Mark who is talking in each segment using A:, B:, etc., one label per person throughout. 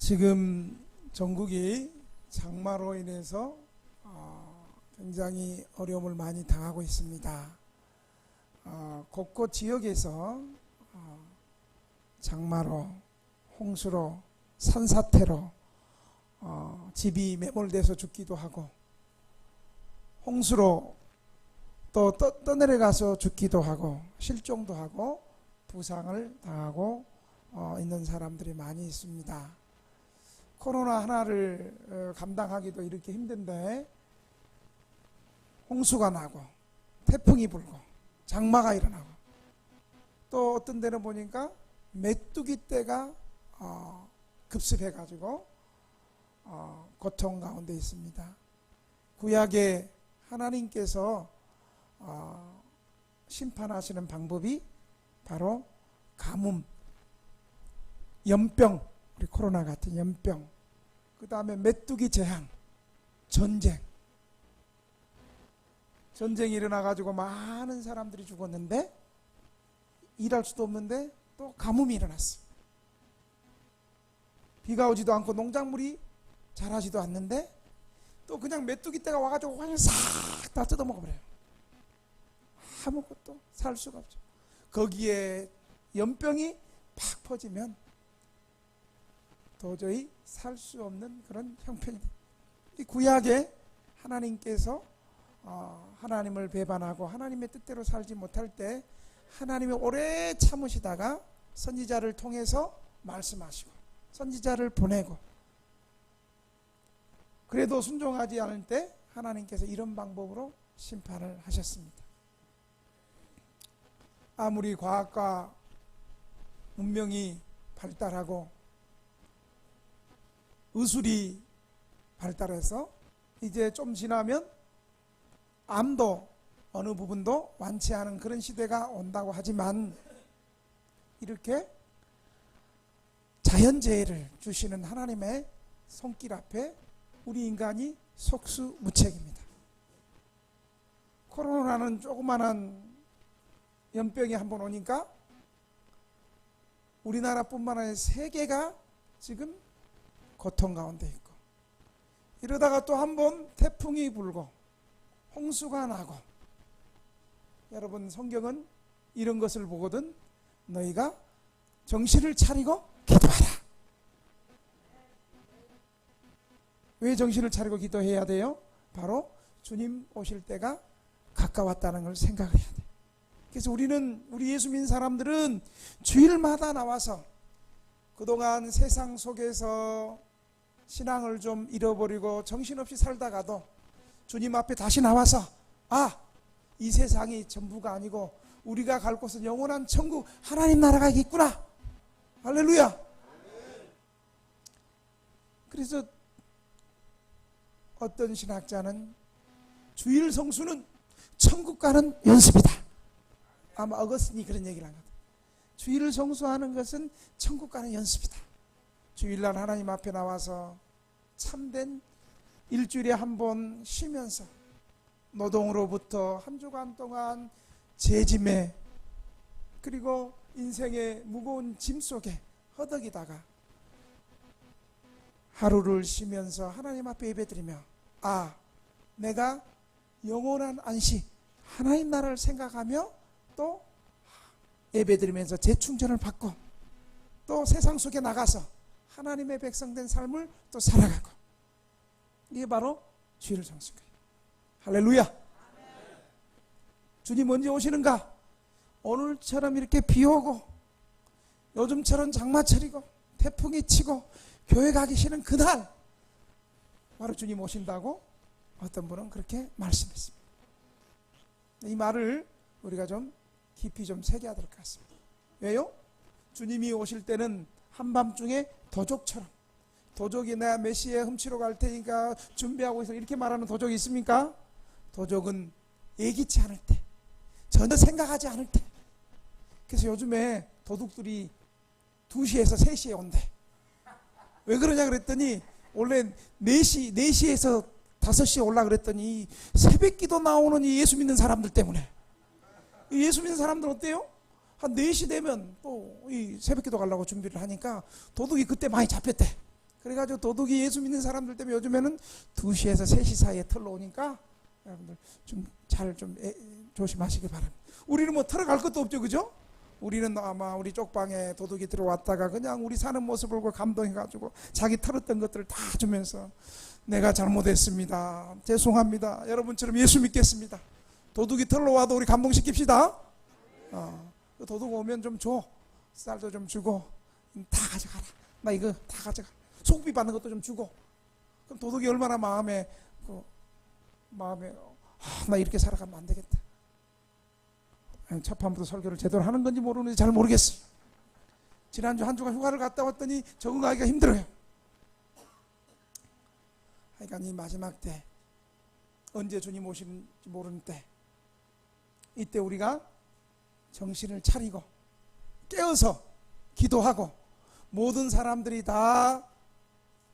A: 지금 전국이 장마로 인해서 굉장히 어려움을 많이 당하고 있습니다. 곳곳 지역에서 장마로, 홍수로, 산사태로 집이 매몰돼서 죽기도 하고, 홍수로 또 떠내려가서 죽기도 하고, 실종도 하고, 부상을 당하고 있는 사람들이 많이 있습니다. 코로나 하나를 감당하기도 이렇게 힘든데, 홍수가 나고 태풍이 불고 장마가 일어나고, 또 어떤 데는 보니까 메뚜기 떼가 급습해 가지고 고통 가운데 있습니다. 구약에 하나님께서 심판하시는 방법이 바로 가뭄, 연병, 우리 코로나 같은 연병, 그 다음에 메뚜기 재앙, 전쟁이 일어나가지고 많은 사람들이 죽었는데, 일할 수도 없는데 또 가뭄이 일어났어. 비가 오지도 않고 농작물이 자라지도 않는데 또 그냥 메뚜기 떼가 와가지고 그냥 싹 다 뜯어먹어버려요. 아무것도 살 수가 없죠. 거기에 연병이 팍 퍼지면 도저히 살 수 없는 그런 형편이 돼요. 이 구약에 하나님께서 하나님을 배반하고 하나님의 뜻대로 살지 못할 때 하나님이 오래 참으시다가 선지자를 통해서 말씀하시고 선지자를 보내고, 그래도 순종하지 않을 때 하나님께서 이런 방법으로 심판을 하셨습니다. 아무리 과학과 문명이 발달하고 의술이 발달해서 이제 좀 지나면 암도 어느 부분도 완치하는 그런 시대가 온다고 하지만, 이렇게 자연재해를 주시는 하나님의 손길 앞에 우리 인간이 속수무책입니다. 코로나는 조그마한 연병이 한번 오니까 우리나라뿐만 아니라 세계가 지금 고통 가운데 있고, 이러다가 또 한번 태풍이 불고 홍수가 나고, 여러분 성경은 이런 것을 보거든 너희가 정신을 차리고 기도하라. 왜 정신을 차리고 기도해야 돼요? 바로 주님 오실 때가 가까웠다는 걸 생각을 해야 돼요. 그래서 우리 예수 믿는 사람들은 주일마다 나와서 그동안 세상 속에서 신앙을 좀 잃어버리고 정신없이 살다가도 주님 앞에 다시 나와서 이 세상이 전부가 아니고 우리가 갈 곳은 영원한 천국, 하나님 나라가 있구나. 할렐루야. 그래서 어떤 신학자는 주일 성수는 천국 가는 연습이다. 아마 어거스틴이 그런 얘기를 한 것 같아요. 주일을 성수하는 것은 천국 가는 연습이다. 주일날 하나님 앞에 나와서 참된 일주일에 한 번 쉬면서 노동으로부터 한 주간 동안 재짐에, 그리고 인생의 무거운 짐 속에 허덕이다가 하루를 쉬면서 하나님 앞에 예배드리며 내가 영원한 안식, 하나님 나라를 생각하며 또 예배드리면서 재충전을 받고 또 세상 속에 나가서 하나님의 백성된 삶을 또 살아가고, 이게 바로 주일을 성수인 거예요. 할렐루야. 주님 언제 오시는가? 오늘처럼 이렇게 비 오고 요즘처럼 장마철이고 태풍이 치고 교회 가기 싫은 그날 바로 주님 오신다고 어떤 분은 그렇게 말씀했습니다. 이 말을 우리가 좀 깊이 좀 새겨야 될 것 같습니다. 왜요? 주님이 오실 때는 한밤중에 도적처럼, 도적이 내가 메시에 훔치러 갈 테니까 준비하고 있어, 이렇게 말하는 도적이 있습니까? 도적은 예기치 않을 때, 전혀 생각하지 않을 때. 그래서 요즘에 도둑들이 2시에서 3시에 온대. 왜 그러냐 그랬더니 원래 4시에서 5시에 올라 그랬더니 새벽기도 나오는 이 예수 믿는 사람들 때문에. 이 예수 믿는 사람들 어때요? 한 4시 되면 또 이 새벽기도 가려고 준비를 하니까 도둑이 그때 많이 잡혔대. 그래가지고 도둑이 예수 믿는 사람들 때문에 요즘에는 2시에서 3시 사이에 털러 오니까 여러분들 좀 조심하시기 바랍니다. 우리는 뭐 털어갈 것도 없죠, 그죠? 우리는 아마 우리 쪽방에 도둑이 들어왔다가 그냥 우리 사는 모습을 보고 감동해가지고 자기 털었던 것들을 다 주면서 내가 잘못했습니다, 죄송합니다, 여러분처럼 예수 믿겠습니다. 도둑이 털러 와도 우리 감동시킵시다. 그 도둑 오면 좀 줘. 쌀도 좀 주고, 다 가져가라, 나 이거 다 가져가. 속비 받는 것도 좀 주고. 그럼 도둑이 얼마나 마음에 나 이렇게 살아가면 안 되겠다. 첫 판부터 설교를 제대로 하는 건지 모르는지 잘 모르겠어요. 지난주 한 주간 휴가를 갔다 왔더니 적응하기가 힘들어요. 하여간 이 마지막 때, 언제 주님 오시는지 모르는 때, 이때 우리가 정신을 차리고 깨어서 기도하고, 모든 사람들이 다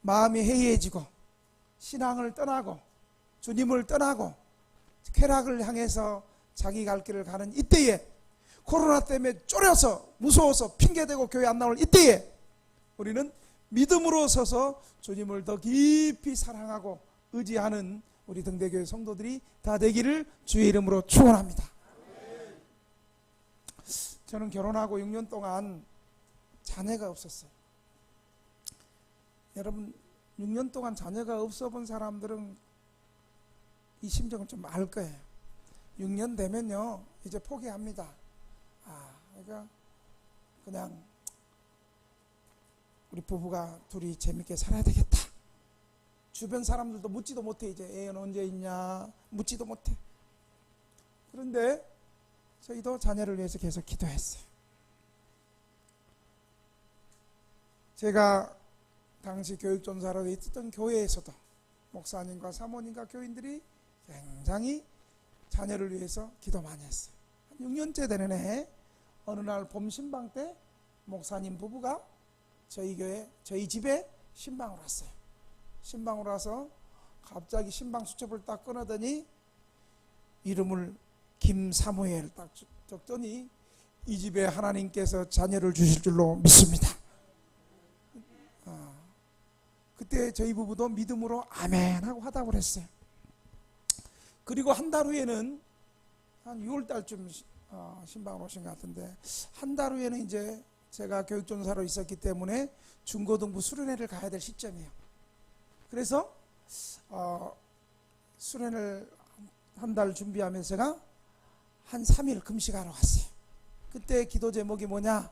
A: 마음이 해이해지고 신앙을 떠나고 주님을 떠나고 쾌락을 향해서 자기 갈 길을 가는 이때에, 코로나 때문에 쫄여서 무서워서 핑계대고 교회 안 나올 이때에 우리는 믿음으로 서서 주님을 더 깊이 사랑하고 의지하는 우리 등대교회 성도들이 다 되기를 주의 이름으로 축원합니다. 저는 결혼하고 6년 동안 자녀가 없었어요. 여러분, 6년 동안 자녀가 없어 본 사람들은 이 심정을 좀 알 거예요. 6년 되면요, 이제 포기합니다. 그러니까 그냥 우리 부부가 둘이 재밌게 살아야 되겠다. 주변 사람들도 묻지도 못해. 이제 애는 언제 있냐 묻지도 못해. 그런데 저희도 자녀를 위해서 계속 기도했어요. 제가 당시 교육전사로 있었던 교회에서도 목사님과 사모님과 교인들이 굉장히 자녀를 위해서 기도 많이 했어요. 6년째 되는 해에 어느 날 봄 신방 때 목사님 부부가 저희 교회, 저희 집에 신방을 왔어요. 신방을 와서 갑자기 신방 수첩을 딱 꺼내더니 이름을 김사무엘 딱 적더니 이 집에 하나님께서 자녀를 주실 줄로 믿습니다. 그때 저희 부부도 믿음으로 아멘 하고 화답을 했어요. 그리고 한 달 후에는 한 6월 달쯤 신방을 오신 것 같은데, 한 달 후에는 이제 제가 교육전사로 있었기 때문에 중고등부 수련회를 가야 될 시점이에요. 그래서 수련을 한 달 준비하면서 제가 한 3일 금식하러 왔어요. 그때 기도 제목이 뭐냐?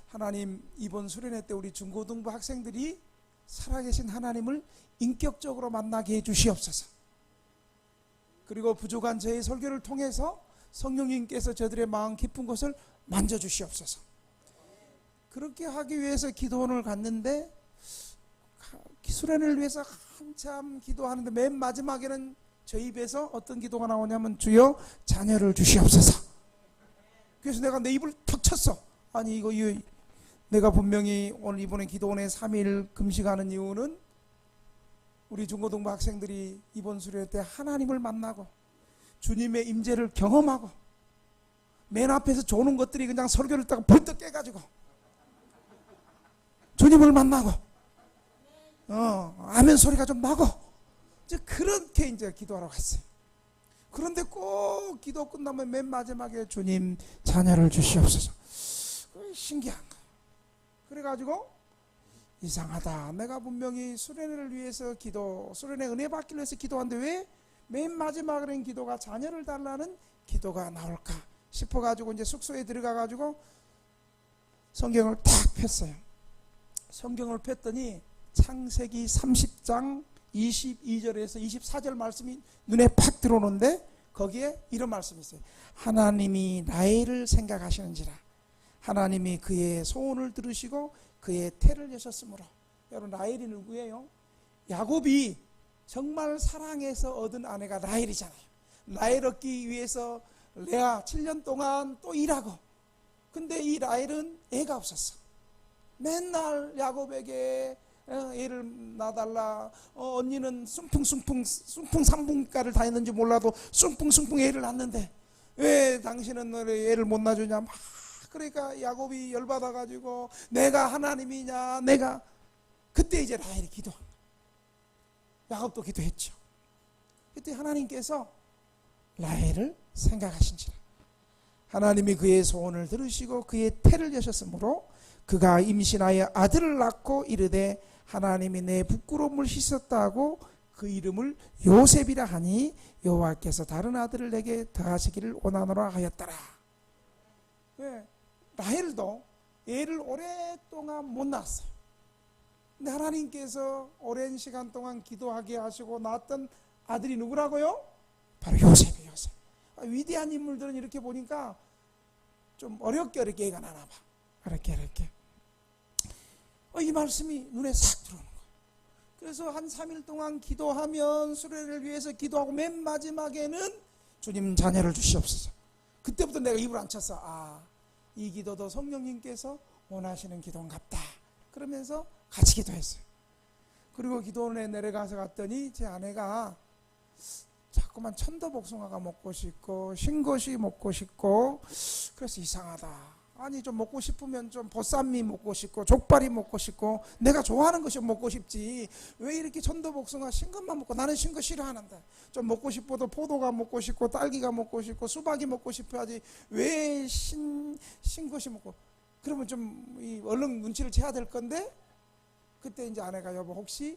A: 하나님, 이번 수련회 때 우리 중고등부 학생들이 살아계신 하나님을 인격적으로 만나게 해주시옵소서. 그리고 부족한 저의 설교를 통해서 성령님께서 저들의 마음 깊은 곳을 만져주시옵소서. 그렇게 하기 위해서 기도원을 갔는데, 수련을 위해서 한참 기도하는데 맨 마지막에는 저희 입에서 어떤 기도가 나오냐면, 주여 자녀를 주시옵소서. 그래서 내가 내 입을 턱 쳤어. 아니 이거 내가 분명히 오늘 이번에 기도원에 3일 금식하는 이유는 우리 중고등부 학생들이 이번 수련회 때 하나님을 만나고 주님의 임재를 경험하고, 맨 앞에서 조는 것들이 그냥 설교를 듣다가 벌떡 깨가지고 주님을 만나고 아멘 소리가 좀 나고, 이제 그렇게 이제 기도하러 갔어요. 그런데 꼭 기도 끝나면 맨 마지막에 주님 자녀를 주시옵소서. 신기한 거예요. 그래가지고 이상하다, 내가 분명히 수련회를 위해서 수련회 은혜 받기 위해서 기도하는데 왜 맨 마지막에는 기도가 자녀를 달라는 기도가 나올까 싶어가지고 이제 숙소에 들어가가지고 성경을 탁 폈어요. 성경을 폈더니 창세기 30장 22절에서 24절 말씀이 눈에 팍 들어오는데, 거기에 이런 말씀이 있어요. 하나님이 라헬을 생각하시는지라 하나님이 그의 소원을 들으시고 그의 태를 여셨으므로. 여러분, 라헬이 누구예요? 야곱이 정말 사랑해서 얻은 아내가 라헬이잖아요. 라헬 얻기 위해서 레아 7년 동안 또 일하고, 근데 이 라헬은 애가 없었어. 맨날 야곱에게 애를 낳아달라, 언니는 숭풍 산분가를 다 했는지 몰라도 숭풍 애를 낳는데 왜 당신은 애를 못 낳아주냐, 막. 그러니까 야곱이 열받아가지고 내가 하나님이냐, 내가. 그때 이제 라헬이 기도한 거예요. 야곱도 기도했죠. 그때 하나님께서 라헬을 생각하신지라. 하나님이 그의 소원을 들으시고 그의 태를 여셨으므로 그가 임신하여 아들을 낳고 이르되 하나님이 내 부끄러움을 씻었다고 그 이름을 요셉이라 하니 여호와께서 다른 아들을 내게 더하시기를 원하노라 하였더라. 왜? 라헬도 애를 오랫동안 못 낳았어요. 근데 하나님께서 오랜 시간 동안 기도하게 하시고 낳았던 아들이 누구라고요? 바로 요셉이에요. 요셉. 위대한 인물들은 이렇게 보니까 좀 어렵게 애가 나나 봐. 어렵게. 이 말씀이 눈에 싹 들어오는 거예요. 그래서 한 3일 동안 기도하면 수레를 위해서 기도하고 맨 마지막에는 주님 자녀를 주시옵소서. 그때부터 내가 입을 안 쳤어. 이 기도도 성령님께서 원하시는 기도인갑다. 그러면서 같이 기도했어요. 그리고 기도원에 내려가서 갔더니 제 아내가 자꾸만 천도복숭아가 먹고 싶고 신것이 먹고 싶고 그래서 이상하다. 아니 좀 먹고 싶으면 좀 보쌈이 먹고 싶고 족발이 먹고 싶고 내가 좋아하는 것이 먹고 싶지 왜 이렇게 천도복숭아 신것만 먹고 나는 신것 싫어하는데 좀 먹고 싶어도 포도가 먹고 싶고 딸기가 먹고 싶고 수박이 먹고 싶어야지 왜 신것이 먹고 그러면 좀 얼른 눈치를 채야 될 건데 그때 이제 아내가 여보 혹시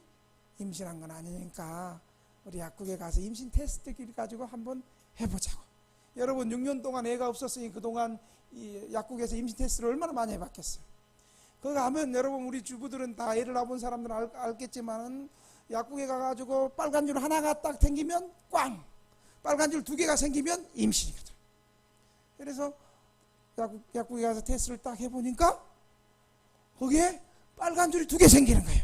A: 임신한 건 아니니까 우리 약국에 가서 임신 테스트기를 가지고 한번 해보자고. 여러분 6년 동안 애가 없었으니 그동안 이 약국에서 임신 테스트를 얼마나 많이 해봤겠어요. 거기 가면 여러분 우리 주부들은 다 애를 낳은 사람들은 알겠지만 약국에 가가지고 빨간 줄 하나가 딱 생기면 꽝, 빨간 줄 2개가 생기면 임신이거든. 그래서 약국에 가서 테스트를 딱 해보니까 거기에 빨간 줄이 2개 생기는 거예요.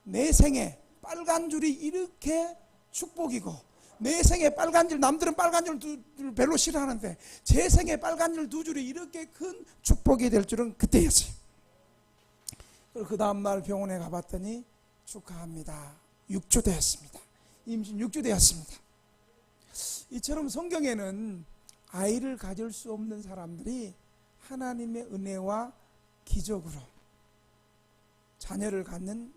A: 내 생에 빨간 줄이 이렇게 축복이고 내 생에 빨간 줄, 남들은 빨간 줄 별로 싫어하는데 제 생에 빨간 줄 2줄이 이렇게 큰 축복이 될 줄은 그때였어요. 그리고 그 다음날 병원에 가봤더니 축하합니다. 6주 되었습니다. 임신 6주 되었습니다. 이처럼 성경에는 아이를 가질 수 없는 사람들이 하나님의 은혜와 기적으로 자녀를 갖는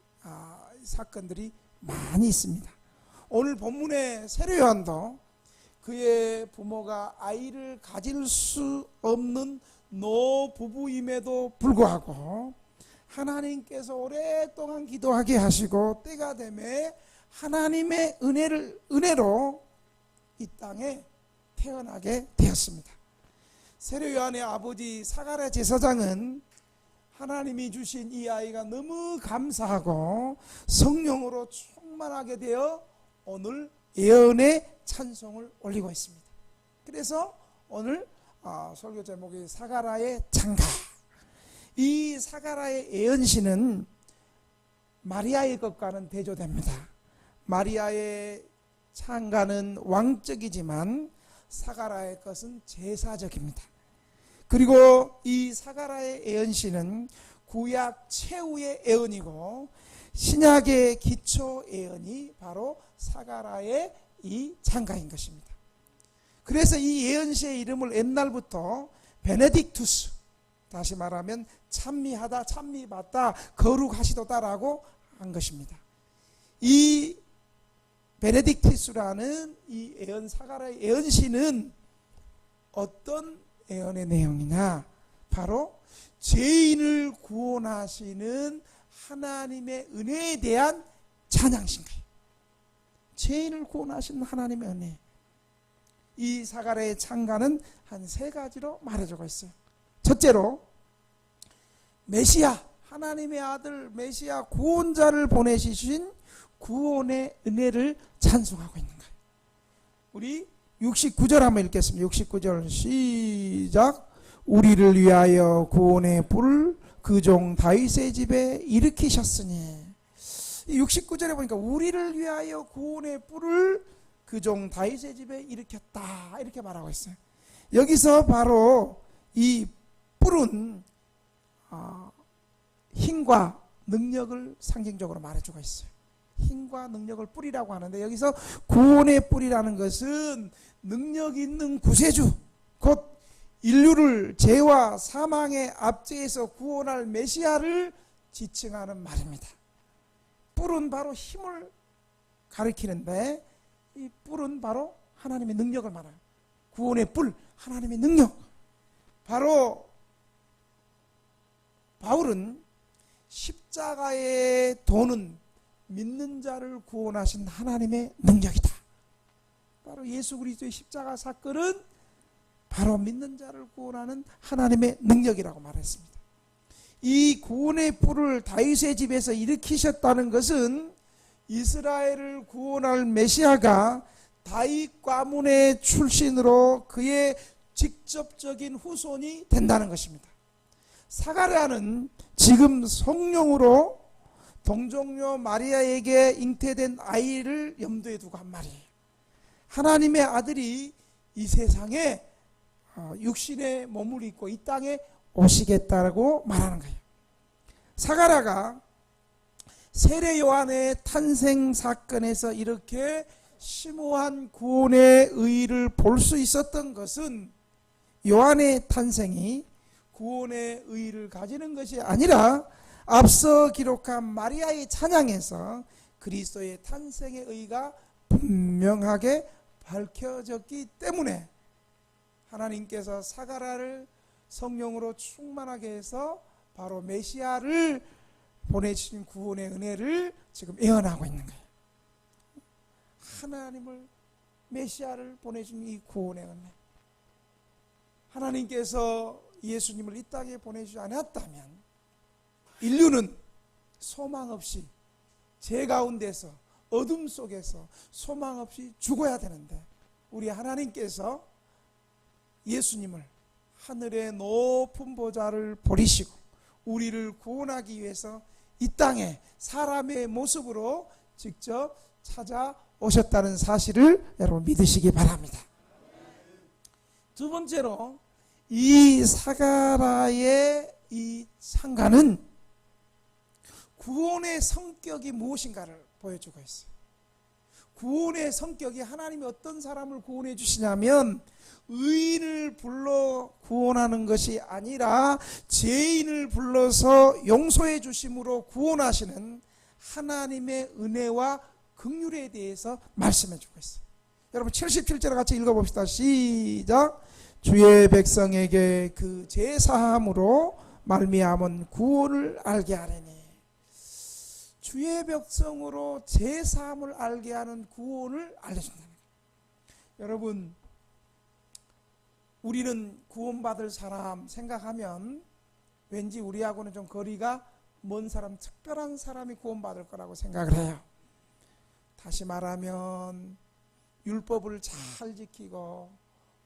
A: 사건들이 많이 있습니다. 오늘 본문의 세례요한도 그의 부모가 아이를 가질 수 없는 노부부임에도 불구하고 하나님께서 오랫동안 기도하게 하시고 때가 되매 하나님의 은혜로 이 땅에 태어나게 되었습니다. 세례요한의 아버지 사가랴 제사장은 하나님이 주신 이 아이가 너무 감사하고 성령으로 충만하게 되어 오늘 예언의 찬송을 올리고 있습니다. 그래서 오늘 설교 제목이 사가랴의 창가. 이 사가랴의 예언시는 마리아의 것과는 대조됩니다. 마리아의 창가는 왕적이지만 사가랴의 것은 제사적입니다. 그리고 이 사가랴의 예언시는 구약 최후의 예언이고 신약의 기초 예언이 바로 사가랴의 이 창가인 것입니다. 그래서 이 예언시의 이름을 옛날부터 베네딕투스, 다시 말하면 찬미하다, 찬미받다, 거룩하시도다라고 한 것입니다. 이 베네딕투스라는 이 예언, 사가랴의 예언시는 어떤 예언의 내용이냐, 바로 죄인을 구원하시는 하나님의 은혜에 대한 찬양신가요. 죄인을 구원하시는 하나님의 은혜. 이 사가랴의 창가는 한 3가지로 말해주고 있어요. 첫째로 메시아, 하나님의 아들 메시아 구원자를 보내주신 구원의 은혜를 찬송하고 있는 거예요. 우리 69절 한번 읽겠습니다. 69절 시작. 우리를 위하여 구원의 뿔을 그 종 다윗의 집에 일으키셨으니. 69절에 보니까 우리를 위하여 구원의 뿔을 그 종 다윗의 집에 일으켰다 이렇게 말하고 있어요. 여기서 바로 이 뿔은 힘과 능력을 상징적으로 말해주고 있어요. 힘과 능력을 뿔이라고 하는데 여기서 구원의 뿔이라는 것은 능력 있는 구세주, 곧 인류를 죄와 사망의 압제에서 구원할 메시아를 지칭하는 말입니다. 뿔은 바로 힘을 가리키는데 이 뿔은 바로 하나님의 능력을 말해요. 구원의 뿔, 하나님의 능력. 바로 바울은 십자가의 도는 믿는 자를 구원하신 하나님의 능력이다. 바로 예수 그리스도의 십자가 사건은 바로 믿는 자를 구원하는 하나님의 능력이라고 말했습니다. 이 구원의 뿔을 다윗의 집에서 일으키셨다는 것은 이스라엘을 구원할 메시아가 다윗 가문의 출신으로 그의 직접적인 후손이 된다는 것입니다. 사가랴는 지금 성령으로 동정녀 마리아에게 잉태된 아이를 염두에 두고 한 말이에요. 하나님의 아들이 이 세상에 육신의 몸을 입고 이 땅에 오시겠다고 말하는 거예요. 사가랴가 세례 요한의 탄생 사건에서 이렇게 심오한 구원의 의의를 볼 수 있었던 것은 요한의 탄생이 구원의 의의를 가지는 것이 아니라 앞서 기록한 마리아의 찬양에서 그리스도의 탄생의 의의가 분명하게 밝혀졌기 때문에 하나님께서 사가랴를 성령으로 충만하게 해서 바로 메시아를 보내신 구원의 은혜를 지금 예언하고 있는 거예요. 하나님을 메시아를 보내준 이 구원의 은혜. 하나님께서 예수님을 이 땅에 보내주지 않았다면 인류는 소망 없이 죄 가운데서 어둠 속에서 소망 없이 죽어야 되는데 우리 하나님께서 예수님을 하늘의 높은 보좌를 버리시고 우리를 구원하기 위해서 이 땅에 사람의 모습으로 직접 찾아오셨다는 사실을 여러분 믿으시기 바랍니다. 두 번째로 이 사가랴의 이 상가는 구원의 성격이 무엇인가를 보여주고 있어요. 구원의 성격이 하나님이 어떤 사람을 구원해 주시냐면 의인을 불러 구원하는 것이 아니라 죄인을 불러서 용서해 주심으로 구원하시는 하나님의 은혜와 긍휼에 대해서 말씀해 주고 있어요. 여러분 77절 같이 읽어봅시다. 시작. 주의 백성에게 그 제사함으로 말미암은 구원을 알게 하리니. 주의 백성으로 제사함을 알게 하는 구원을 알려준다는 거예요. 여러분 우리는 구원받을 사람 생각하면 왠지 우리하고는 좀 거리가 먼 사람, 특별한 사람이 구원받을 거라고 생각을 해요. 다시 말하면 율법을 잘 지키고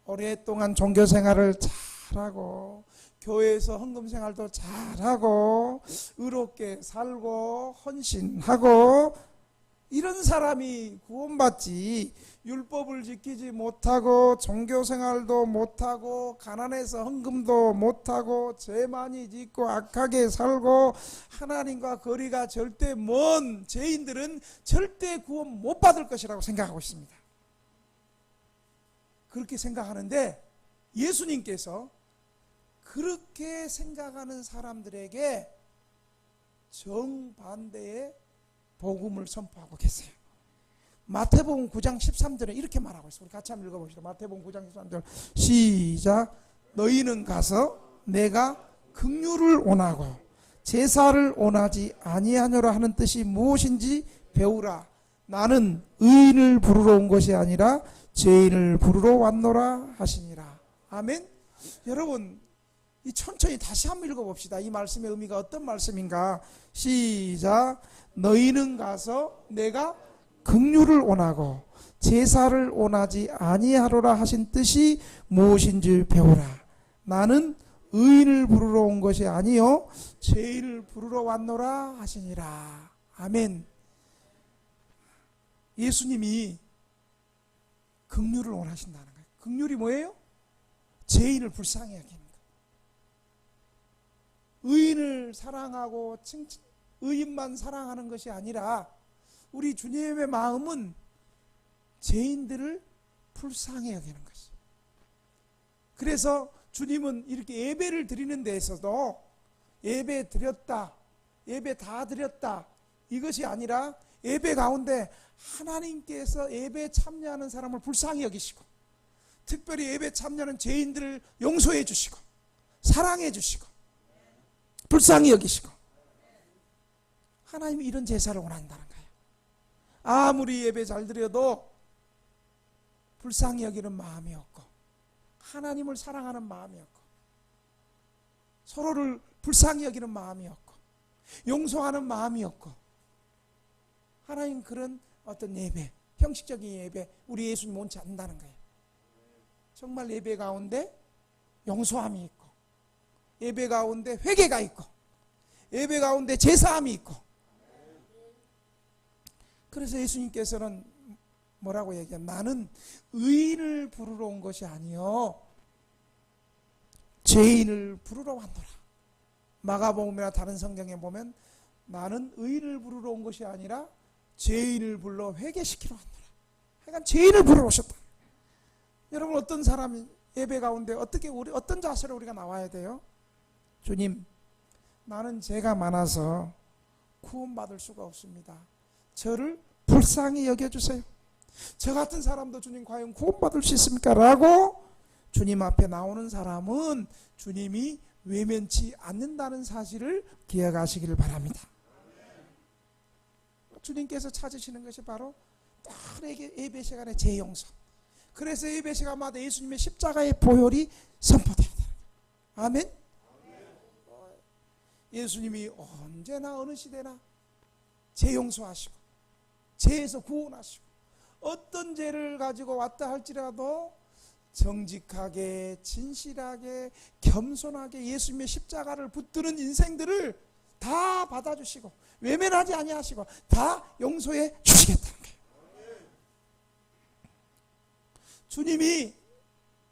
A: 오랫동안 종교생활을 잘하고 교회에서 헌금생활도 잘하고 의롭게 살고 헌신하고 이런 사람이 구원받지, 율법을 지키지 못하고 종교생활도 못하고 가난해서 헌금도 못하고 죄 많이 짓고 악하게 살고 하나님과 거리가 절대 먼 죄인들은 절대 구원 못 받을 것이라고 생각하고 있습니다. 그렇게 생각하는데 예수님께서 그렇게 생각하는 사람들에게 정반대의 복음을 선포하고 계세요. 마태복음 9장 13절에 이렇게 말하고 있어요. 우리 같이 한번 읽어봅시다. 마태복음 9장 13절 시작. 너희는 가서 내가 긍휼을 원하고 제사를 원하지 아니하노라 하는 뜻이 무엇인지 배우라. 나는 의인을 부르러 온 것이 아니라 죄인을 부르러 왔노라 하시니라. 아멘. 여러분 이 천천히 다시 한번 읽어봅시다. 이 말씀의 의미가 어떤 말씀인가. 시작. 너희는 가서 내가 긍휼을 원하고 제사를 원하지 아니하노라 하신 뜻이 무엇인지 배우라. 나는 의인을 부르러 온 것이 아니요 죄인을 부르러 왔노라 하시니라. 아멘. 예수님이 긍휼을 원하신다는 거예요. 긍휼이 뭐예요? 죄인을 불쌍히 여기는 거예요. 의인을 사랑하고 의인만 사랑하는 것이 아니라 우리 주님의 마음은 죄인들을 불쌍히 여기는 것이죠. 그래서 주님은 이렇게 예배를 드리는 데에서도 예배 드렸다, 예배 다 드렸다, 이것이 아니라 예배 가운데 하나님께서 예배에 참여하는 사람을 불쌍히 여기시고, 특별히 예배에 참여하는 죄인들을 용서해 주시고 사랑해 주시고 불쌍히 여기시고, 하나님이 이런 제사를 원한다는 거예요. 아무리 예배 잘 드려도 불쌍히 여기는 마음이 없고, 하나님을 사랑하는 마음이 없고, 서로를 불쌍히 여기는 마음이 없고, 용서하는 마음이 없고, 하나님 그런 어떤 예배, 형식적인 예배, 우리 예수님 원치 않는다는 거예요. 정말 예배 가운데 용서함이 있고, 예배 가운데 회개가 있고, 예배 가운데 제사함이 있고. 그래서 예수님께서는 뭐라고 얘기해요? 나는 의인을 부르러 온 것이 아니요 죄인을 부르러 왔노라. 마가복음이나 다른 성경에 보면 나는 의인을 부르러 온 것이 아니라 죄인을 불러 회개시키러 왔노라. 그러니까 죄인을 부르러 오셨다. 여러분, 어떤 사람이 예배 가운데 어떤 자세로 우리가 나와야 돼요? 주님, 나는 죄가 많아서 구원받을 수가 없습니다. 저를 불쌍히 여겨주세요. 저 같은 사람도 주님 과연 구원받을 수 있습니까? 라고 주님 앞에 나오는 사람은 주님이 외면치 않는다는 사실을 기억하시기를 바랍니다. 주님께서 찾으시는 것이 바로 딸에게 예배 시간의 재용서. 그래서 예배 시간마다 예수님의 십자가의 보혈이 선포되어야 돼요. 아멘. 예수님이 언제나 어느 시대나 재용서하시고 죄에서 구원하시고, 어떤 죄를 가지고 왔다 할지라도 정직하게 진실하게 겸손하게 예수님의 십자가를 붙드는 인생들을 다 받아주시고 외면하지 아니하시고 다 용서해 주시겠다는 거예요. 주님이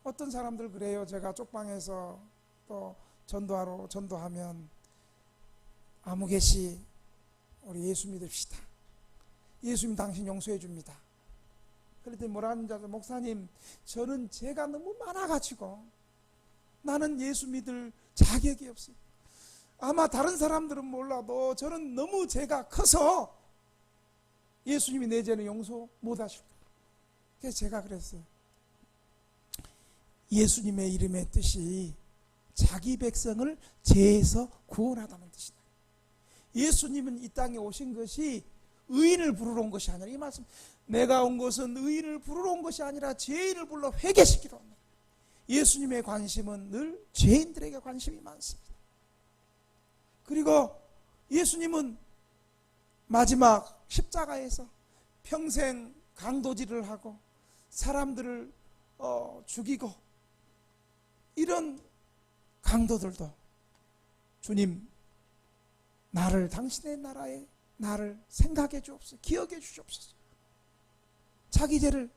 A: 어떤 사람들 그래요. 제가 쪽방에서 또 전도하면 아무개시 우리 예수 믿읍시다. 예수님 당신 용서해 줍니다. 그랬더니 뭐라 하는지 아세요? 목사님, 저는 죄가 너무 많아가지고 나는 예수 믿을 자격이 없어요. 아마 다른 사람들은 몰라도 저는 너무 죄가 커서 예수님이 내 죄는 용서 못 하실 거예요. 그래서 제가 그랬어요. 예수님의 이름의 뜻이 자기 백성을 죄에서 구원하다는 뜻이다. 예수님은 이 땅에 오신 것이 의인을 부르러 온 것이 아니라, 이 말씀, 내가 온 것은 의인을 부르러 온 것이 아니라 죄인을 불러 회개시키러 온다. 예수님의 관심은 늘 죄인들에게 관심이 많습니다. 그리고 예수님은 마지막 십자가에서 평생 강도질을 하고 사람들을 죽이고, 이런 강도들도 주님, 나를 당신의 나라에 나를 생각해 주옵소서, 기억해 주시옵소서. 자기 죄를,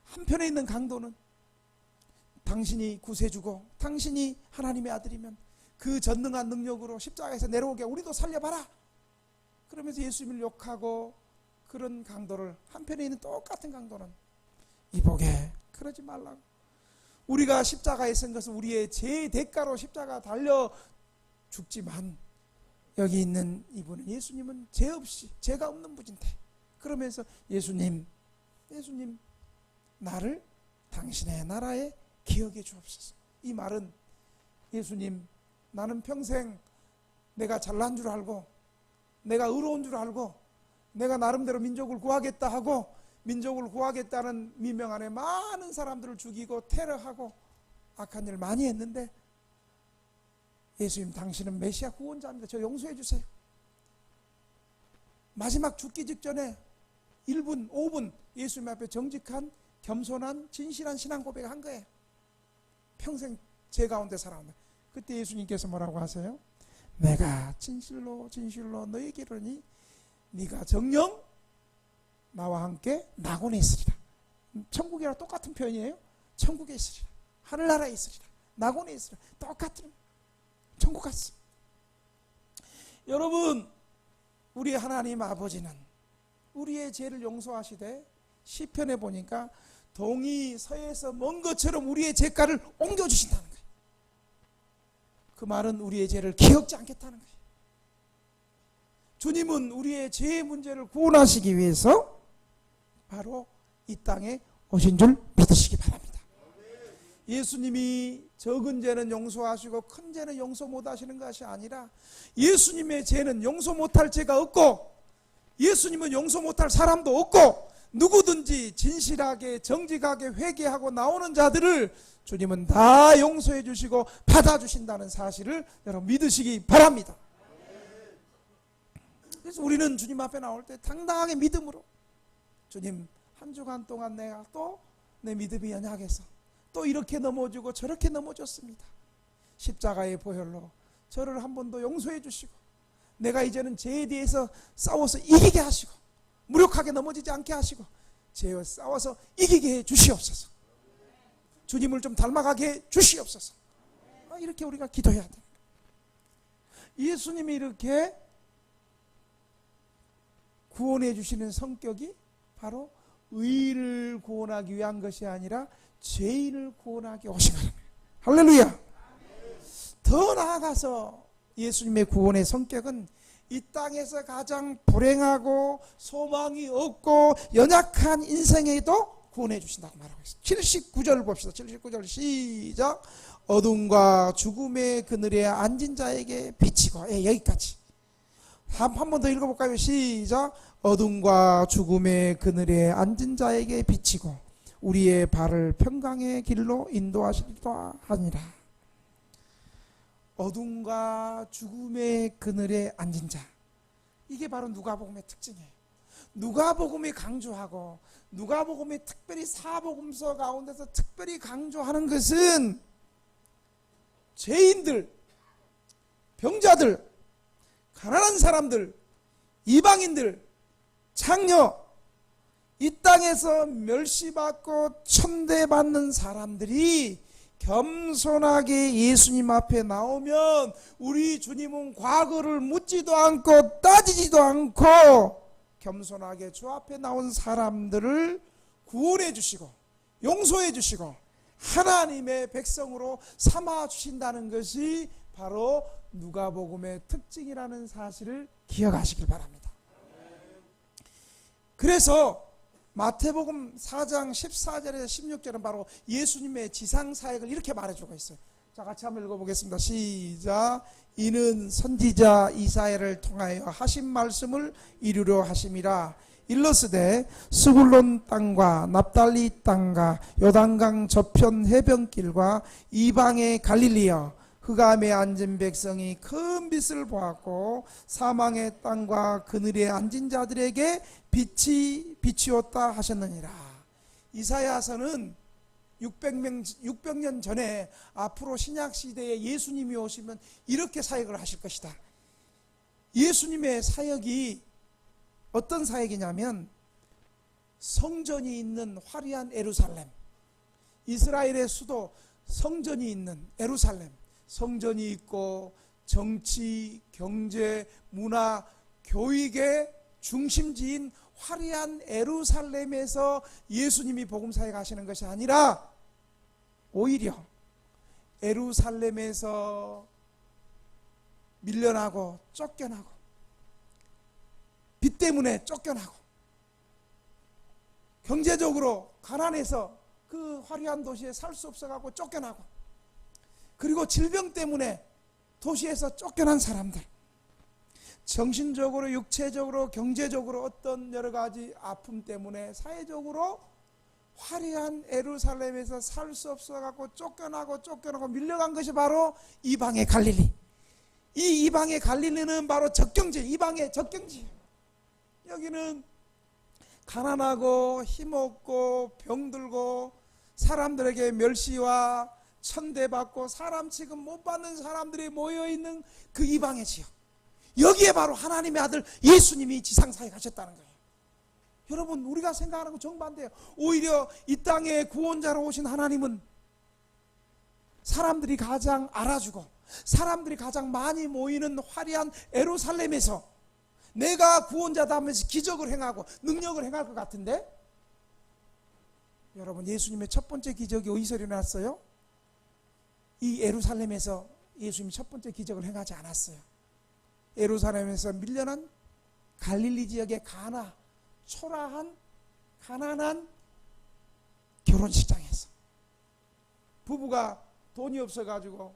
A: 한편에 있는 강도는 당신이 구세주고 당신이 하나님의 아들이면 그 전능한 능력으로 십자가에서 내려오게 우리도 살려봐라. 그러면서 예수님을 욕하고, 그런 강도를, 한편에 있는 똑같은 강도는 이보게 그러지 말라고. 우리가 십자가에 쓴 것은 우리의 죄의 대가로 십자가 달려 죽지만, 여기 있는 이분은, 예수님은 죄 없이, 죄가 없는 분인데, 그러면서 예수님 나를 당신의 나라에 기억해 주옵소서. 이 말은 예수님, 나는 평생 내가 잘난 줄 알고 내가 의로운 줄 알고 내가 나름대로 민족을 구하겠다 하고, 민족을 구하겠다는 미명 안에 많은 사람들을 죽이고 테러하고 악한 일 많이 했는데, 예수님 당신은 메시아 구원자입니다. 저 용서해 주세요. 마지막 죽기 직전에 1분, 5분 예수님 앞에 정직한, 겸손한, 진실한 신앙 고백을 한 거예요. 평생 죄 가운데 살아온다. 그때 예수님께서 뭐라고 하세요? 내가 진실로 너에게 이르니 네가 정녕 나와 함께 낙원에 있으리라. 천국이랑 똑같은 표현이에요. 천국에 있으리라. 하늘나라에 있으리라. 낙원에 있으리라. 똑같은 천국 갔어. 여러분, 우리 하나님 아버지는 우리의 죄를 용서하시되, 시편에 보니까 동이 서에서 먼 것처럼 우리의 죄가를 옮겨주신다는 거예요. 그 말은 우리의 죄를 기억지 않겠다는 거예요. 주님은 우리의 죄의 문제를 구원하시기 위해서 바로 이 땅에 오신 줄 믿으시기 바랍니다. 예수님이 적은 죄는 용서하시고 큰 죄는 용서 못하시는 것이 아니라 예수님의 죄는 용서 못할 죄가 없고 예수님은 용서 못할 사람도 없고 누구든지 진실하게 정직하게 회개하고 나오는 자들을 주님은 다 용서해 주시고 받아주신다는 사실을 여러분 믿으시기 바랍니다. 그래서 우리는 주님 앞에 나올 때 당당하게 믿음으로 주님, 한 주간 동안 내가 또 내 믿음이 연약해서 또 이렇게 넘어지고 저렇게 넘어졌습니다. 십자가의 보혈로 저를 한 번 더 용서해 주시고 내가 이제는 죄에 대해서 싸워서 이기게 하시고 무력하게 넘어지지 않게 하시고 죄와 싸워서 이기게 해 주시옵소서. 주님을 좀 닮아가게 해 주시옵소서. 이렇게 우리가 기도해야 됩니다. 예수님이 이렇게 구원해 주시는 성격이 바로 의인을 구원하기 위한 것이 아니라 죄인을 구원하기 오신 거예요. 할렐루야. 더 나아가서 예수님의 구원의 성격은 이 땅에서 가장 불행하고 소망이 없고 연약한 인생에도 구원해 주신다고 말하고 있어요. 79절 봅시다. 79절 시작. 어둠과 죽음의 그늘에 앉은 자에게 비치고. 여기까지 한 번 더 읽어볼까요? 시작. 어둠과 죽음의 그늘에 앉은 자에게 비치고 우리의 발을 평강의 길로 인도하시기도 하니라. 어둠과 죽음의 그늘에 앉은 자, 이게 바로 누가복음의 특징이에요. 누가복음이 강조하고 누가복음이 특별히 사복음서 가운데서 특별히 강조하는 것은 죄인들, 병자들, 가난한 사람들, 이방인들, 창녀, 이 땅에서 멸시받고 천대받는 사람들이 겸손하게 예수님 앞에 나오면 우리 주님은 과거를 묻지도 않고 따지지도 않고 겸손하게 주 앞에 나온 사람들을 구원해 주시고 용서해 주시고 하나님의 백성으로 삼아 주신다는 것이 바로 누가복음의 특징이라는 사실을 기억하시길 바랍니다. 그래서 마태복음 4장 14절에서 16절은 바로 예수님의 지상사역을 이렇게 말해주고 있어요. 자, 같이 한번 읽어보겠습니다. 시작. 이는 선지자 이사야를 통하여 하신 말씀을 이루려 하심이라. 일러스되 스불론 땅과 납달리 땅과 요단강 저편 해변길과 이방의 갈릴리여, 흑암에 앉은 백성이 큰 빛을 보았고 사망의 땅과 그늘에 앉은 자들에게 빛이 비치었다 하셨느니라. 이사야서는 600년 전에 앞으로 신약시대에 예수님이 오시면 이렇게 사역을 하실 것이다. 예수님의 사역이 어떤 사역이냐면 성전이 있는 화려한 예루살렘, 이스라엘의 수도 성전이 있는 예루살렘, 성전이 있고 정치, 경제, 문화, 교육의 중심지인 화려한 예루살렘에서 예수님이 복음 사역하시는 것이 아니라 오히려 예루살렘에서 밀려나고 쫓겨나고 빚 때문에 쫓겨나고 경제적으로 가난해서 그 화려한 도시에 살 수 없어가고 쫓겨나고 그리고 질병 때문에 도시에서 쫓겨난 사람들, 정신적으로 육체적으로 경제적으로 어떤 여러 가지 아픔 때문에 사회적으로 화려한 예루살렘에서 살 수 없어가고 쫓겨나고 밀려간 것이 바로 이방의 갈릴리. 이 이방의 갈릴리는 바로 적경지, 이방의 적경지. 여기는 가난하고 힘없고 병들고 사람들에게 멸시와 천대받고 사람 취급 못 받는 사람들이 모여있는 그 이방의 지역, 여기에 바로 하나님의 아들 예수님이 지상사역 하셨다는 거예요. 여러분, 우리가 생각하는 건 정반대예요. 오히려 이 땅에 구원자로 오신 하나님은 사람들이 가장 알아주고 사람들이 가장 많이 모이는 화려한 예루살렘에서 내가 구원자다 하면서 기적을 행하고 능력을 행할 것 같은데, 여러분, 예수님의 첫 번째 기적이 어디서 일어났어요? 이 예루살렘에서 예수님이 첫 번째 기적을 행하지 않았어요. 예루살렘에서 밀려난 갈릴리 지역의 가나, 초라한 가난한 결혼식장에서 부부가 돈이 없어가지고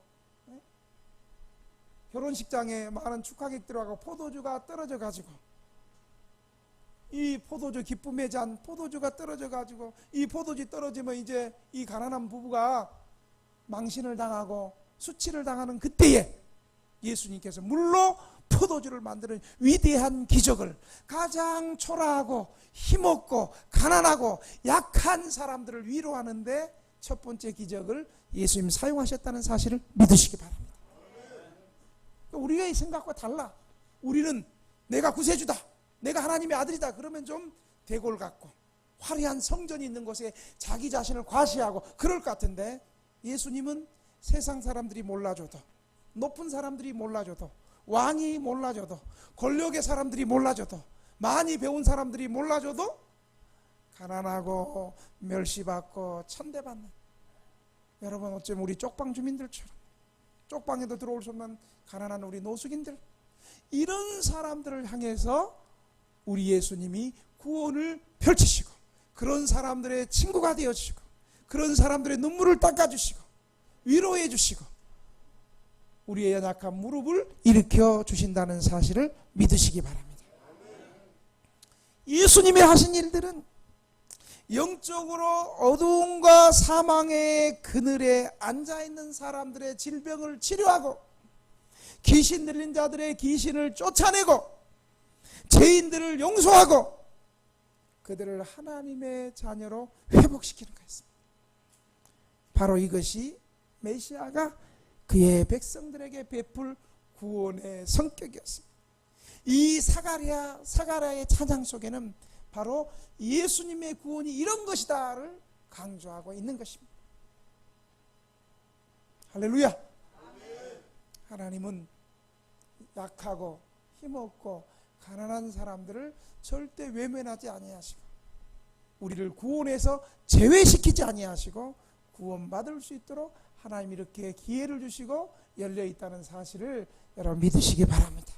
A: 결혼식장에 많은 축하객들하고 포도주가 떨어져가지고 이 포도주 기쁨의 잔 포도주가 떨어져가지고 이 포도주 떨어지면 이제 이 가난한 부부가 망신을 당하고 수치를 당하는 그때에 예수님께서 물로 포도주를 만드는 위대한 기적을 가장 초라하고 힘없고 가난하고 약한 사람들을 위로하는데 첫 번째 기적을 예수님 사용하셨다는 사실을 믿으시기 바랍니다. 우리의 생각과 달라. 우리는 내가 구세주다, 내가 하나님의 아들이다 그러면 좀 대골 같고 화려한 성전이 있는 곳에 자기 자신을 과시하고 그럴 것 같은데, 예수님은 세상 사람들이 몰라줘도, 높은 사람들이 몰라줘도, 왕이 몰라줘도, 권력의 사람들이 몰라줘도, 많이 배운 사람들이 몰라줘도 가난하고 멸시받고 천대받는, 여러분 어쩌면 우리 쪽방 주민들처럼 쪽방에도 들어올 수 없는 가난한 우리 노숙인들, 이런 사람들을 향해서 우리 예수님이 구원을 펼치시고 그런 사람들의 친구가 되어주시고 그런 사람들의 눈물을 닦아주시고 위로해 주시고 우리의 연약한 무릎을 일으켜 주신다는 사실을 믿으시기 바랍니다. 예수님이 하신 일들은 영적으로 어두움과 사망의 그늘에 앉아있는 사람들의 질병을 치료하고 귀신 들린 자들의 귀신을 쫓아내고 죄인들을 용서하고 그들을 하나님의 자녀로 회복시키는 것입니다. 바로 이것이 메시아가 그의 백성들에게 베풀 구원의 성격이었습니다. 이 사가랴의 찬양 속에는 바로 예수님의 구원이 이런 것이다를 강조하고 있는 것입니다. 할렐루야. 하나님은 약하고 힘없고 가난한 사람들을 절대 외면하지 아니하시고 우리를 구원해서 제외시키지 아니하시고 구원받을 수 있도록 하나님이 이렇게 기회를 주시고 열려있다는 사실을 여러분 믿으시기 바랍니다.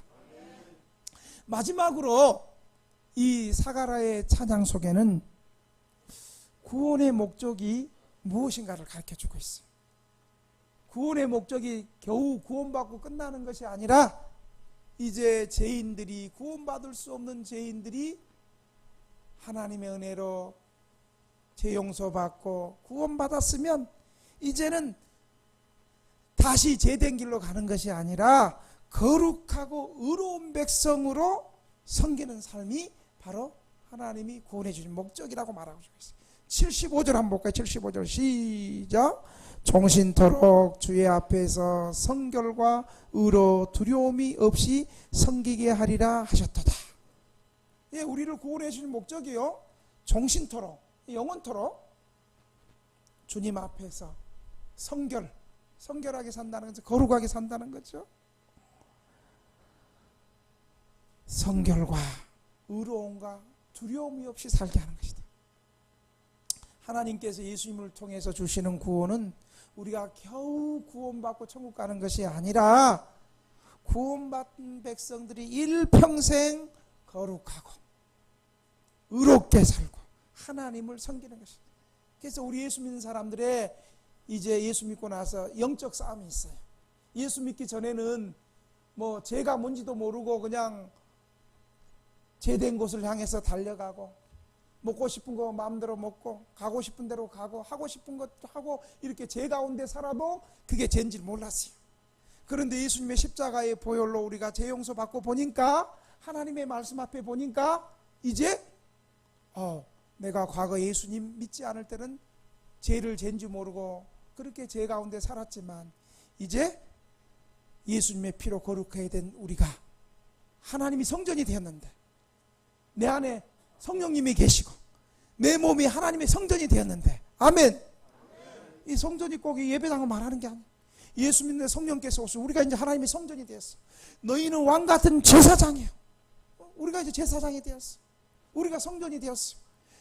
A: 마지막으로 이 사가랴의 찬양 속에는 구원의 목적이 무엇인가를 가르쳐주고 있어요. 구원의 목적이 겨우 구원받고 끝나는 것이 아니라 이제 죄인들이, 구원받을 수 없는 죄인들이 하나님의 은혜로 죄 용서받고 구원받았으면 이제는 다시 죄된 길로 가는 것이 아니라 거룩하고 의로운 백성으로 섬기는 삶이 바로 하나님이 구원해 주신 목적이라고 말하고 있어요. 75절 한번 볼까요? 75절 시작. 종신토록 주의 앞에서 성결과 의로 두려움이 없이 섬기게 하리라 하셨도다. 예, 우리를 구원해 주신 목적이요, 종신토록, 영원토록 주님 앞에서 성결하게 산다는 거죠. 거룩하게 산다는 거죠. 성결과 의로움과 두려움이 없이 살게 하는 것이다. 하나님께서 예수님을 통해서 주시는 구원은 우리가 겨우 구원받고 천국 가는 것이 아니라 구원받은 백성들이 일평생 거룩하고 의롭게 살고 하나님을 섬기는 것이다. 그래서 우리 예수 믿는 사람들의 이제 예수 믿고 나서 영적 싸움이 있어요. 예수 믿기 전에는 뭐 죄가 뭔지도 모르고 그냥 죄된 곳을 향해서 달려가고 먹고 싶은 거 마음대로 먹고 가고 싶은 대로 가고 하고 싶은 것도 하고 이렇게 죄 가운데 살아도 그게 죄인 줄 몰랐어요. 그런데 예수님의 십자가의 보혈로 우리가 죄 용서 받고 보니까, 하나님의 말씀 앞에 보니까 이제 내가 과거 예수님 믿지 않을 때는 죄를 죄인 줄 모르고 그렇게 죄 가운데 살았지만 이제 예수님의 피로 거룩하게 된 우리가 하나님이 성전이 되었는데 내 안에 성령님이 계시고 내 몸이 하나님의 성전이 되었는데, 아멘. 이 성전이 꼭 예배당을 말하는 게 아니에요. 예수 믿는 성령께서 오시고 우리가 이제 하나님의 성전이 되었어. 너희는 왕같은 제사장이에요. 우리가 이제 제사장이 되었어. 우리가 성전이 되었어.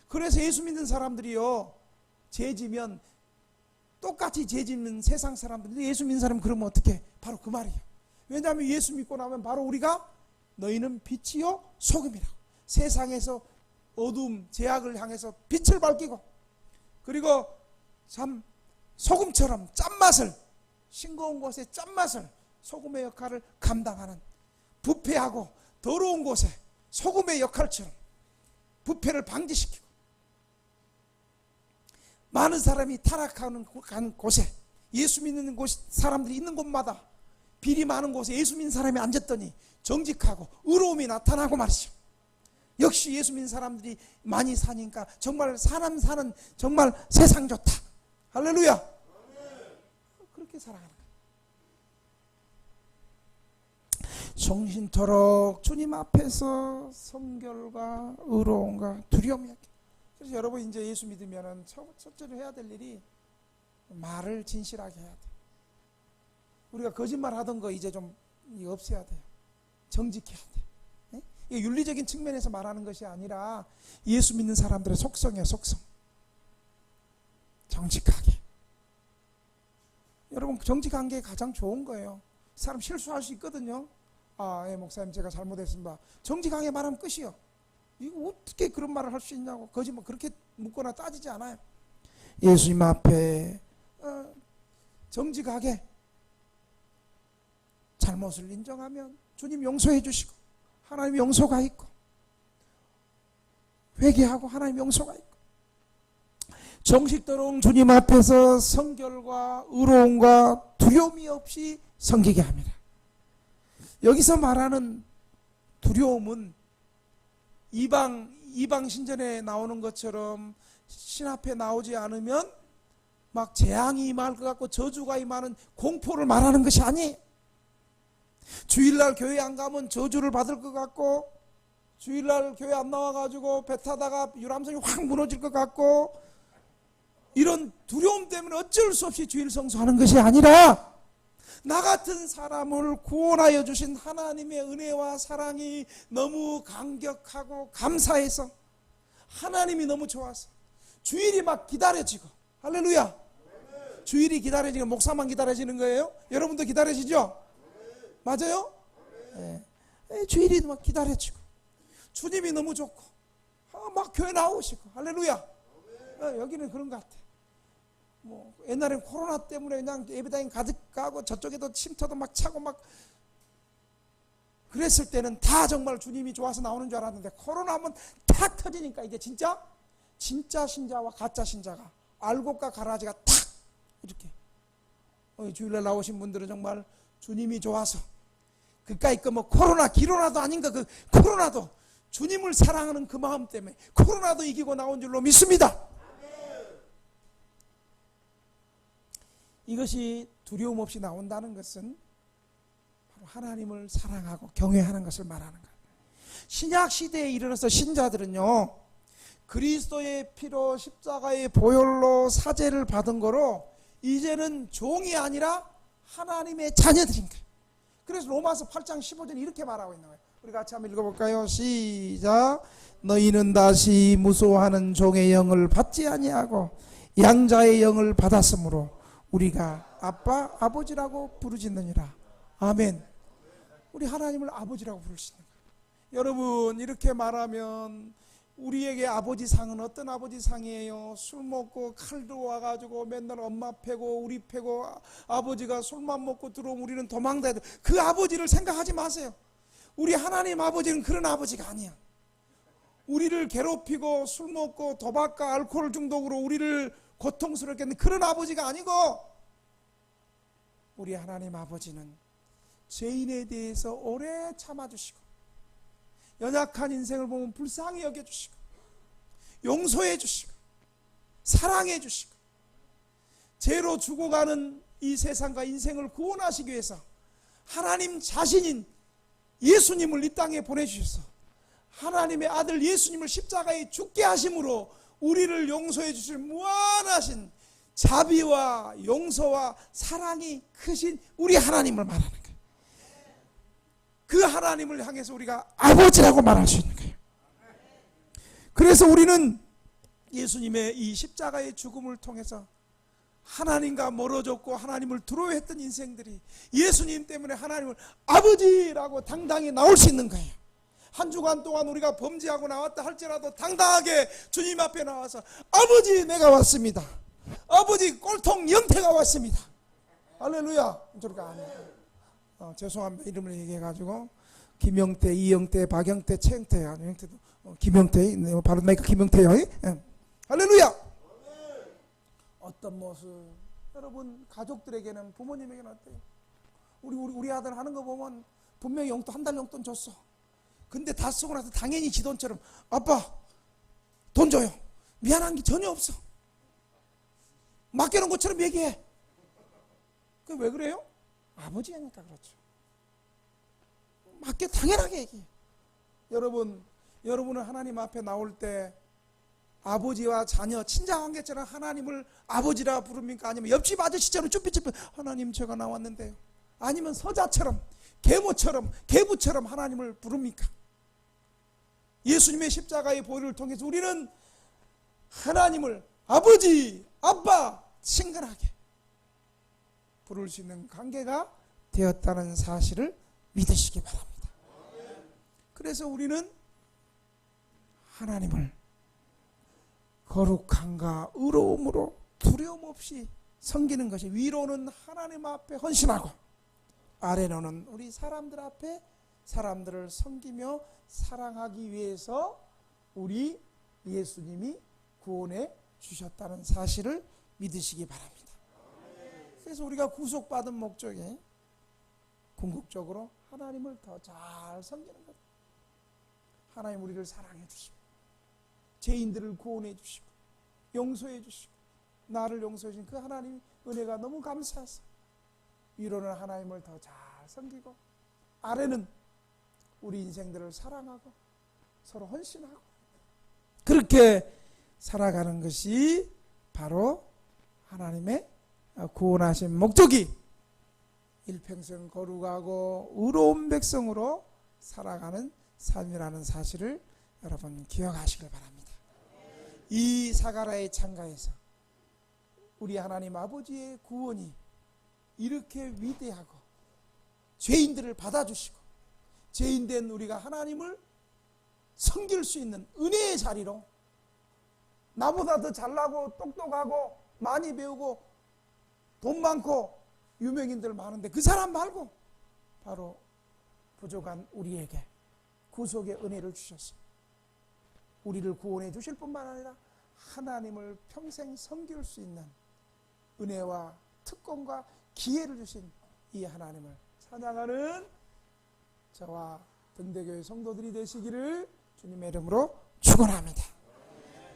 A: 그래서 예수 믿는 사람들이요, 죄 지면 똑같이 죄 짓는 세상 사람들, 예수 믿는 사람은 그러면 어떻게? 바로 그 말이에요. 왜냐하면 예수 믿고 나면 바로 우리가 너희는 빛이요 소금이라고. 세상에서 어두움 죄악을 향해서 빛을 밝히고, 그리고 참 소금처럼 짠맛을, 싱거운 곳의 짠맛을, 소금의 역할을 감당하는, 부패하고 더러운 곳에 소금의 역할처럼 부패를 방지시키고, 많은 사람이 타락하는 곳에, 예수 믿는 곳 사람들이 있는 곳마다 비리 많은 곳에 예수 믿는 사람이 앉았더니 정직하고 의로움이 나타나고 말이죠. 역시 예수 믿는 사람들이 많이 사니까 정말 사람 사는 정말 세상 좋다. 할렐루야. 그렇게 살아가는 거예요. 정신토록 주님 앞에서 성결과 의로움과 두려움이. 그래서 여러분 이제 예수 믿으면 첫째로 해야 될 일이 말을 진실하게 해야 돼. 우리가 거짓말 하던 거 이제 좀 없애야 돼요. 정직해야 돼. 네? 이게 윤리적인 측면에서 말하는 것이 아니라 예수 믿는 사람들의 속성이에요. 속성. 정직하게. 여러분 정직한 게 가장 좋은 거예요. 사람 실수할 수 있거든요. 예, 목사님 제가 잘못했습니다. 정직하게 말하면 끝이요. 이거 어떻게 그런 말을 할 수 있냐고. 거짓말 그렇게 묻거나 따지지 않아요. 예수님 앞에 정직하게 잘못을 인정하면 주님 용서해 주시고, 하나님 용서가 있고, 회개하고 하나님 용서가 있고, 정식도록 주님 앞에서 성결과 의로움과 두려움이 없이 섬기게 합니다. 여기서 말하는 두려움은 이방 신전에 나오는 것처럼 신 앞에 나오지 않으면 막 재앙이 임할 것 같고 저주가 임하는 공포를 말하는 것이 아니에요. 주일날 교회 안 가면 저주를 받을 것 같고, 주일날 교회 안 나와가지고 배 타다가 유람선이 확 무너질 것 같고, 이런 두려움 때문에 어쩔 수 없이 주일 성수하는 것이 아니라, 나 같은 사람을 구원하여 주신 하나님의 은혜와 사랑이 너무 감격하고 감사해서, 하나님이 너무 좋아서 주일이 막 기다려지고, 할렐루야. 주일이 기다려지고 목사만 기다려지는 거예요? 여러분도 기다려지죠? 맞아요? 네. 주일이 막 기다려지고, 주님이 너무 좋고, 막 교회 나오시고, 할렐루야. 여기는 그런 것 같아. 뭐 옛날엔 코로나 때문에 그냥 예배당에 가득 가고 저쪽에도 쉼터도 막 차고 막 그랬을 때는 다 정말 주님이 좋아서 나오는 줄 알았는데, 코로나 하면 탁 터지니까 이게 진짜 신자와 가짜 신자가, 알곡과 가라지가 탁 이렇게. 주일날 나오신 분들은 정말 주님이 좋아서, 그까이 뭐 코로나 기로나도 아닌가, 그 코로나도 주님을 사랑하는 그 마음 때문에 코로나도 이기고 나온 줄로 믿습니다. 이것이 두려움 없이 나온다는 것은 바로 하나님을 사랑하고 경외하는 것을 말하는 거예요. 신약 시대에 이르러서 신자들은요, 그리스도의 피로 십자가의 보혈로 사죄를 받은 거로 이제는 종이 아니라 하나님의 자녀들인 거예요. 그래서 로마서 8장 15절에 이렇게 말하고 있는 거예요. 우리 같이 한번 읽어볼까요? 시작. 너희는 다시 무소하는 종의 영을 받지 아니하고 양자의 영을 받았으므로 우리가 아빠 아버지라고 부르짖느니라. 아멘. 우리 하나님을 아버지라고 부르시는 거예요. 여러분 이렇게 말하면 우리에게 아버지 상은 어떤 아버지 상이에요? 술 먹고 칼 들어와가지고 맨날 엄마 패고 우리 패고, 아버지가 술만 먹고 들어오면 우리는 도망다야 돼. 그 아버지를 생각하지 마세요. 우리 하나님 아버지는 그런 아버지가 아니야. 우리를 괴롭히고 술 먹고 도박과 알코올 중독으로 우리를 고통스럽게 하는 그런 아버지가 아니고, 우리 하나님 아버지는 죄인에 대해서 오래 참아주시고, 연약한 인생을 보면 불쌍히 여겨주시고, 용서해 주시고, 사랑해 주시고, 죄로 죽어가는 이 세상과 인생을 구원하시기 위해서 하나님 자신인 예수님을 이 땅에 보내주셔서 하나님의 아들 예수님을 십자가에 죽게 하심으로 우리를 용서해 주실 무한하신 자비와 용서와 사랑이 크신 우리 하나님을 말하는 거예요. 그 하나님을 향해서 우리가 아버지라고 말할 수 있는 거예요. 그래서 우리는 예수님의 이 십자가의 죽음을 통해서 하나님과 멀어졌고 하나님을 두려워했던 인생들이 예수님 때문에 하나님을 아버지라고 당당히 나올 수 있는 거예요. 한 주간 동안 우리가 범죄하고 나왔다 할지라도 당당하게 주님 앞에 나와서 아버지 내가 왔습니다. 아버지 꼴통 영태가 왔습니다. 할렐루야. 저렇게 안 해요. 죄송합니다. 이름을 얘기해가지고 김영태, 이영태, 박영태, 최영태, 영태도 김영태, 바로 내가 김영태요. 할렐루야. 어떤 모습? 여러분 가족들에게는 부모님에게는 어때요? 우리 아들 하는 거 보면 분명히 용돈 한 달 용돈 줬어. 근데 다 쓰고 나서 당연히 지 돈처럼 아빠 돈 줘요. 미안한 게 전혀 없어. 맡겨놓은 것처럼 얘기해. 그게 왜 그래요? 아버지니까 그렇죠. 맡겨 당연하게 얘기해. 여러분은 하나님 앞에 나올 때 아버지와 자녀 친자관계처럼 하나님을 아버지라 부릅니까? 아니면 옆집 아저씨처럼 쭈삣쭈삣 하나님 제가 나왔는데요. 아니면 서자처럼 계모처럼 계부처럼 하나님을 부릅니까? 예수님의 십자가의 보혈을 통해서 우리는 하나님을 아버지, 아빠 친근하게 부를 수 있는 관계가 되었다는 사실을 믿으시기 바랍니다. 그래서 우리는 하나님을 거룩함과 의로움으로 두려움 없이 섬기는 것이, 위로는 하나님 앞에 헌신하고 아래로는 우리 사람들 앞에 사람들을 섬기며 사랑하기 위해서 우리 예수님이 구원해 주셨다는 사실을 믿으시기 바랍니다. 그래서 우리가 구속받은 목적이 궁극적으로 하나님을 더 잘 섬기는 것. 하나님 우리를 사랑해 주시고 죄인들을 구원해 주시고 용서해 주시고 나를 용서해 주신 그 하나님 은혜가 너무 감사해서 위로는 하나님을 더 잘 섬기고 아래는 우리 인생들을 사랑하고 서로 헌신하고 그렇게 살아가는 것이 바로 하나님의 구원하신 목적이 일평생 거룩하고 의로운 백성으로 살아가는 삶이라는 사실을 여러분 기억하시길 바랍니다. 이 사가라의 창가에서 우리 하나님 아버지의 구원이 이렇게 위대하고 죄인들을 받아주시고 죄인된 우리가 하나님을 섬길 수 있는 은혜의 자리로 나보다 더 잘나고 똑똑하고 많이 배우고 돈 많고 유명인들 많은데 그 사람 말고 바로 부족한 우리에게 구속의 은혜를 주셔서 우리를 구원해 주실 뿐만 아니라 하나님을 평생 섬길 수 있는 은혜와 특권과 기회를 주신 이 하나님을 찬양하는 저와 등대교회 성도들이 되시기를 주님의 이름으로 축원합니다.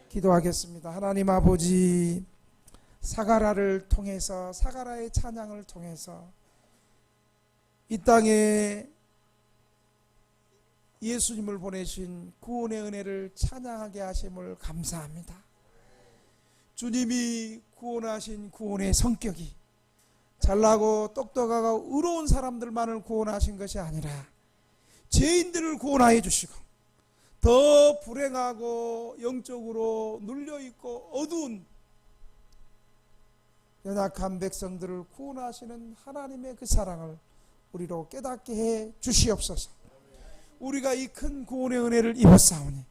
A: 기도하겠습니다. 하나님 아버지, 사가라를 통해서 사가라의 찬양을 통해서 이 땅에 예수님을 보내신 구원의 은혜를 찬양하게 하심을 감사합니다. 주님이 구원하신 구원의 성격이 잘나고 똑똑하고 의로운 사람들만을 구원하신 것이 아니라 죄인들을 구원하여 주시고 더 불행하고 영적으로 눌려있고 어두운 연약한 백성들을 구원하시는 하나님의 그 사랑을 우리로 깨닫게 해 주시옵소서. 우리가 이 큰 구원의 은혜를 입었사오니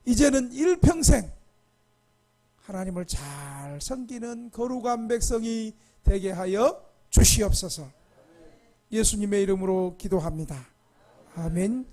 A: 이제는 일평생 하나님을 잘 섬기는 거룩한 백성이 되게 하여 주시옵소서. 예수님의 이름으로 기도합니다. 아멘.